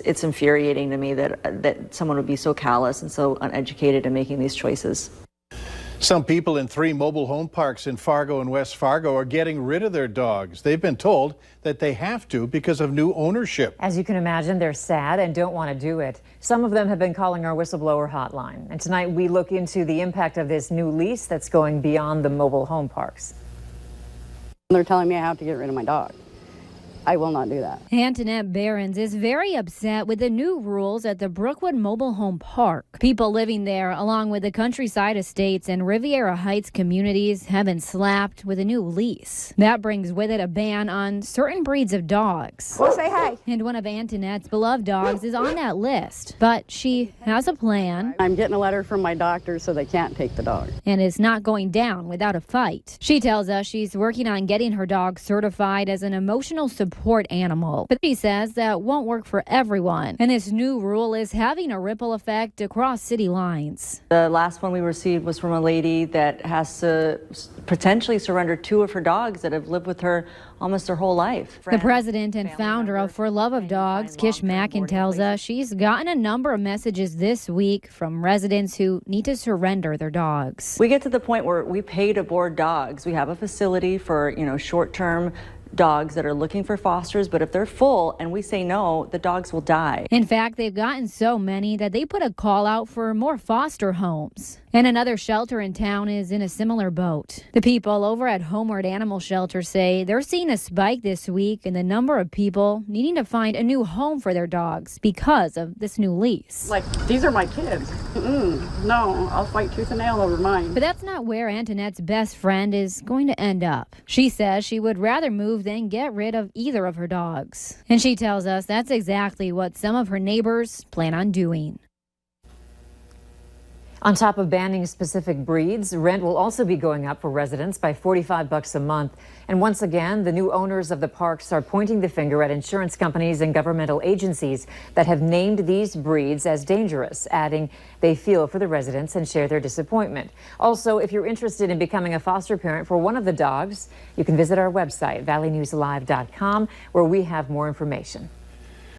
it's infuriating to me that someone would be so callous and so uneducated in making these choices. Some people in 3 mobile home parks in Fargo and West Fargo are getting rid of their dogs. They've been told that they have to because of new ownership. As you can imagine, they're sad and don't want to do it. Some of them have been calling our whistleblower hotline. And tonight we look into the impact of this new lease that's going beyond the mobile home parks. They're telling me I have to get rid of my dog. I will not do that. Antoinette Behrens is very upset with the new rules at the Brookwood Mobile Home Park. People living there, along with the Countryside Estates and Riviera Heights communities, have been slapped with a new lease. That brings with it a ban on certain breeds of dogs. Well, say hi. And one of Antoinette's beloved dogs is on that list. But she has a plan. I'm getting a letter from my doctor so they can't take the dog. And is not going down without a fight. She tells us she's working on getting her dog certified as an emotional support animal. But she says that won't work for everyone. And this new rule is having a ripple effect across city lines. The last one we received was from a lady that has to potentially surrender 2 of her dogs that have lived with her almost her whole life. The president and founder of For Love of Dogs, Kish Mackin, tells us she's gotten a number of messages this week from residents who need to surrender their dogs. We get to the point where we pay to board dogs. We have a facility for, short-term dogs that are looking for fosters, but if they're full and we say no, the dogs will die. In fact, they've gotten so many that they put a call out for more foster homes. And another shelter in town is in a similar boat. The people over at Homeward Animal Shelter say they're seeing a spike this week in the number of people needing to find a new home for their dogs because of this new lease. Like, these are my kids. No, I'll fight tooth and nail over mine. But that's not where Antoinette's best friend is going to end up. She says she would rather move than get rid of either of her dogs. And she tells us that's exactly what some of her neighbors plan on doing. On top of banning specific breeds, rent will also be going up for residents by $45 a month. And once again, the new owners of the parks are pointing the finger at insurance companies and governmental agencies that have named these breeds as dangerous, adding they feel for the residents and share their disappointment. Also, if you're interested in becoming a foster parent for one of the dogs, you can visit our website, valleynewslive.com, where we have more information.